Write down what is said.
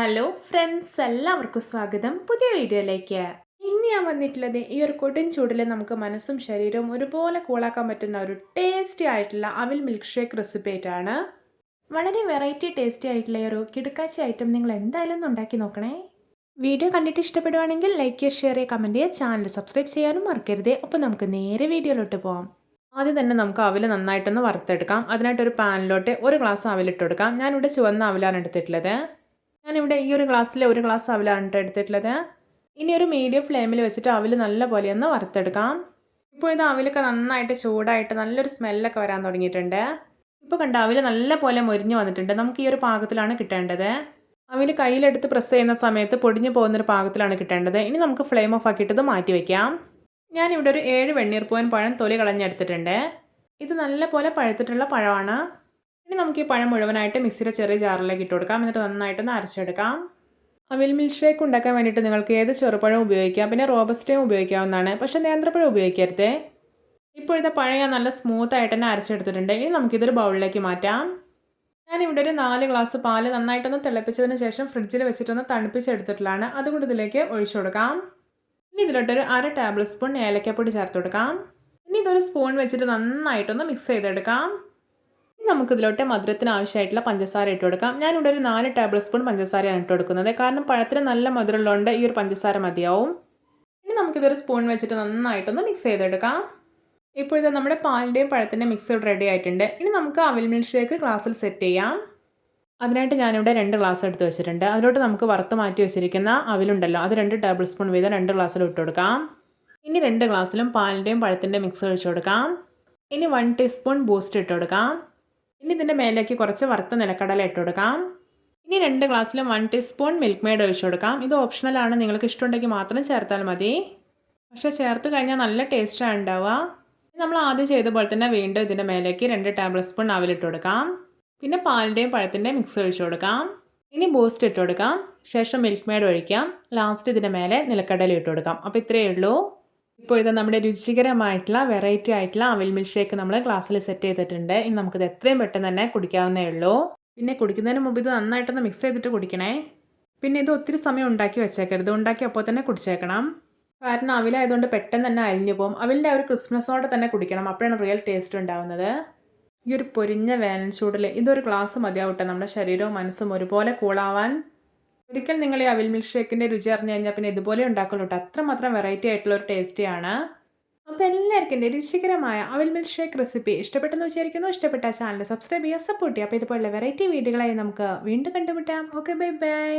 Hello friends, എല്ലാവർക്കും സ്വാഗതം പുതിയ വീഡിയോയിലേക്ക്. ഇന്ന് ഞാൻ വന്നിട്ടുള്ളത് ഈ ഒരു കൊടും ചൂടിൽ നമുക്ക് മനസ്സും ശരീരവും ഒരുപോലെ കൂളാക്കാൻ പറ്റുന്ന ഒരു ടേസ്റ്റി ആയിട്ടുള്ള അവിൽ മിൽക്ക് ഷേക്ക് റെസിപ്പി ആയിട്ടാണ്. വളരെ വെറൈറ്റി ടേസ്റ്റി ആയിട്ടുള്ള ഈ ഒരു കിടുക്കാച്ചി ഐറ്റം നിങ്ങൾ എന്തായാലും ഒന്ന് ഉണ്ടാക്കി നോക്കണേ. വീഡിയോ കണ്ടിട്ട് ഇഷ്ടപ്പെടുവാണെങ്കിൽ ലൈക്ക് ചെയ്യുക, ഷെയർ ചെയ്യുക, കമൻറ്റ് ചെയ്യുക, ചാനൽ സബ്സ്ക്രൈബ് ചെയ്യാനും മറക്കരുത്. അപ്പോൾ നമുക്ക് നേരെ വീഡിയോയിലോട്ട് പോകാം. ആദ്യം തന്നെ നമുക്ക് അവിൽ നന്നായിട്ടൊന്ന് വറുത്തെടുക്കാം. അതിനായിട്ടൊരു പാനിലോട്ട് ഒരു ഗ്ലാസ് അവിലിട്ട് കൊടുക്കാം. ഞാനിവിടെ ചുവന്ന അവിലാണ് എടുത്തിട്ടുള്ളത്. ഞാനിവിടെ ഈ ഒരു ഗ്ലാസ്സിൽ ഒരു ഗ്ലാസ് അവിലാണ് എടുത്തിട്ടുള്ളത്. ഇനി ഒരു മീഡിയം ഫ്ലെയിമിൽ വെച്ചിട്ട് അവിൽ നല്ല പോലെ ഒന്ന് വറുത്തെടുക്കാം. ഇപ്പോൾ ഇത് അവിലൊക്കെ നന്നായിട്ട് ചൂടായിട്ട് നല്ലൊരു സ്മെല്ലൊക്കെ വരാൻ തുടങ്ങിയിട്ടുണ്ട്. ഇപ്പോൾ കണ്ട അവിൽ നല്ല പോലെ മൊരിഞ്ഞ് വന്നിട്ടുണ്ട്. നമുക്ക് ഈ ഒരു പാകത്തിലാണ് കിട്ടേണ്ടത്. അവിൽ കയ്യിലെടുത്ത് പ്രസ് ചെയ്യുന്ന സമയത്ത് പൊടിഞ്ഞു പോകുന്നൊരു പാകത്തിലാണ് കിട്ടേണ്ടത്. ഇനി നമുക്ക് ഫ്ലെയിം ഓഫ് ആക്കിയിട്ട് ഇത് മാറ്റി വയ്ക്കാം. ഞാനിവിടെ ഒരു 7 വെണ്ണീർപ്പൂവൻ പഴം തൊലി കളഞ്ഞെടുത്തിട്ടുണ്ട്. ഇത് നല്ല പോലെ പഴുത്തിട്ടുള്ള പഴമാണ്. ഇനി നമുക്ക് ഈ പഴം മുഴുവനായിട്ട് മിക്സിയുടെ ചെറിയ ജാറിലേക്ക് ഇട്ട് കൊടുക്കാം. എന്നിട്ട് നന്നായിട്ടൊന്ന് അരച്ചെടുക്കാം. അവിൽ മിൽക്ക് ഷേക്ക് ഉണ്ടാക്കാൻ വേണ്ടിയിട്ട് നിങ്ങൾക്ക് ഏത് ചെറുപഴം ഉപയോഗിക്കാം, പിന്നെ റോബസ്റ്റയും ഉപയോഗിക്കാവുന്നതാണ്. പക്ഷേ നേന്ത്രപ്പഴം ഉപയോഗിക്കരുത്. ഇപ്പോഴത്തെ പഴം ഞാൻ നല്ല സ്മൂത്തായിട്ട് തന്നെ അരച്ചെടുത്തിട്ടുണ്ട്. ഇനി നമുക്കിതൊരു ബൗളിലേക്ക് മാറ്റാം. ഞാനിവിടെ ഒരു 4 ഗ്ലാസ് പാല് നന്നായിട്ടൊന്ന് തിളപ്പിച്ചതിന് ശേഷം ഫ്രിഡ്ജിൽ വെച്ചിട്ടൊന്ന് തണുപ്പിച്ചെടുത്തിട്ടുള്ളതാണ്. അതുകൊണ്ട് ഇതിലേക്ക് ഒഴിച്ചു കൊടുക്കാം. ഇനി ഇതിലോട്ടൊരു 1/2 ടേബിൾ സ്പൂൺ ഏലക്കപ്പൊടി ചേർത്ത് കൊടുക്കാം. ഇനി ഇതൊരു സ്പൂൺ വെച്ചിട്ട് നന്നായിട്ടൊന്ന് മിക്സ് ചെയ്തെടുക്കാം. നമുക്കിതിലോട്ട് മധുരത്തിന് ആവശ്യമായിട്ടുള്ള പഞ്ചസാര ഇട്ട് കൊടുക്കാം. ഞാനിവിടെ ഒരു 4 ടേബിൾ സ്പൂൺ പഞ്ചസാരയാണ് ഇട്ട് കൊടുക്കുന്നത്. കാരണം പഴത്തിന് നല്ല മധുരമുള്ളതുകൊണ്ട് ഈ ഒരു പഞ്ചസാര മതിയാവും. ഇനി നമുക്കിതൊരു സ്പൂൺ വെച്ചിട്ട് നന്നായിട്ടൊന്ന് മിക്സ് ചെയ്തെടുക്കാം. ഇപ്പോഴത്തെ നമ്മുടെ പാലിൻ്റെയും പഴത്തിൻ്റെയും മിക്സ് റെഡി ആയിട്ടുണ്ട്. ഇനി നമുക്ക് അവിൽ മിൽക്ക് ഷേക്ക് ഗ്ലാസ്സിൽ സെറ്റ് ചെയ്യാം. അതിനായിട്ട് ഞാനിവിടെ 2 ഗ്ലാസ് എടുത്ത് വെച്ചിട്ടുണ്ട്. അതിലോട്ട് നമുക്ക് വറുത്ത് മാറ്റി വെച്ചിരിക്കുന്ന അവിലുണ്ടല്ലോ, അത് 2 ടേബിൾ സ്പൂൺ വീതം 2 ഗ്ലാസ്സിൽ ഇട്ട് കൊടുക്കാം. ഇനി 2 ഗ്ലാസ്സിലും പാലിൻ്റെയും പഴത്തിൻ്റെയും മിക്സ് ഒഴിച്ച് കൊടുക്കാം. ഇനി 1 ടീസ്പൂൺ ബൂസ്റ്റ് ഇട്ട് കൊടുക്കാം. ഇനി ഇതിൻ്റെ മേലേക്ക് കുറച്ച് വറുത്ത നിലക്കടല ഇട്ട് കൊടുക്കാം. ഇനി 2 ഗ്ലാസ്സിലും 1 ടീസ്പൂൺ മിൽക്ക് മെയ്ഡ് ഒഴിച്ചു കൊടുക്കാം. ഇത് ഓപ്ഷണലാണ്, നിങ്ങൾക്ക് ഇഷ്ടമുണ്ടെങ്കിൽ മാത്രം ചേർത്താൽ മതി. പക്ഷേ ചേർത്ത് കഴിഞ്ഞാൽ നല്ല ടേസ്റ്റാണ് ഉണ്ടാവുക. നമ്മൾ ആദ്യം ചെയ്ത പോലെ തന്നെ വീണ്ടും ഇതിൻ്റെ മേലേക്ക് 2 ടേബിൾ സ്പൂൺ അവിലിട്ട് കൊടുക്കാം. പിന്നെ പാലിൻ്റെയും പഴത്തിൻ്റെയും മിക്സ് ഒഴിച്ചു കൊടുക്കാം. ഇനി ബൂസ്റ്റ് ഇട്ട് കൊടുക്കാം. ശേഷം മിൽക്ക് മെയ്ഡ് ഒഴിക്കാം. ലാസ്റ്റ് ഇതിൻ്റെ മേലെ നിലക്കടല ഇട്ട് കൊടുക്കാം. അപ്പോൾ ഇത്രയേ ഉള്ളൂ. ഇപ്പോൾ ഇത് നമ്മുടെ രുചികരമായിട്ടുള്ള വെറൈറ്റി ആയിട്ടുള്ള അവിൽ മിൽക്ക് ഷേക്ക് നമ്മൾ ഗ്ലാസ്സിൽ സെറ്റ് ചെയ്തിട്ടുണ്ട്. ഇനി നമുക്കിത് എത്രയും പെട്ടെന്ന് തന്നെ കുടിക്കാവുന്നേ ഉള്ളൂ. പിന്നെ കുടിക്കുന്നതിന് മുമ്പ് ഇത് നന്നായിട്ടൊന്ന് മിക്സ് ചെയ്തിട്ട് കുടിക്കണേ. പിന്നെ ഇത് ഒത്തിരി സമയം ഉണ്ടാക്കി വെച്ചേക്കരുത്. ഉണ്ടാക്കി അപ്പോൾ തന്നെ കുടിച്ചേക്കണം. കാരണം അവിലായതുകൊണ്ട് പെട്ടെന്ന് തന്നെ അലിഞ്ഞു പോകും. അവിലിൻ്റെ ഒരു ക്രിസ്മസോടെ തന്നെ കുടിക്കണം. അപ്പോഴാണ് റിയൽ ടേസ്റ്റ് ഉണ്ടാവുന്നത്. ഈ ഒരു പൊരിഞ്ഞ വേനൽ ചൂടിൽ ഇതൊരു ഗ്ലാസ് മതിയാവട്ടെ നമ്മുടെ ശരീരവും മനസ്സും ഒരുപോലെ കൂളാവാൻ. ഒരിക്കൽ നിങ്ങൾ ഈ അവിൽ മിൽക്ക് ഷേക്കിൻ്റെ രുചി അറിഞ്ഞു കഴിഞ്ഞാൽ പിന്നെ ഇതുപോലെ ഉണ്ടാക്കുള്ളൂ കേട്ടോ. അത്രമാത്രം വെറൈറ്റി ആയിട്ടുള്ള ഒരു ടേസ്റ്റിയാണ്. അപ്പോൾ എല്ലാവർക്കും എൻ്റെ രുചികരമായ അവിൽ മിൽക്ക് ഷേക്ക് റെസിപ്പി ഇഷ്ടപ്പെട്ടെന്ന് വിചാരിക്കുന്നു. ഇഷ്ടപ്പെട്ട ചാനൽ സബ്സ്ക്രൈബ് ചെയ്യുക, സപ്പോർട്ട് ചെയ്യുക. അപ്പോൾ ഇതുപോലുള്ള വെറൈറ്റി വീഡിയോകളായി നമുക്ക് വീണ്ടും കണ്ടുമുട്ടാം. Okay, bye bye.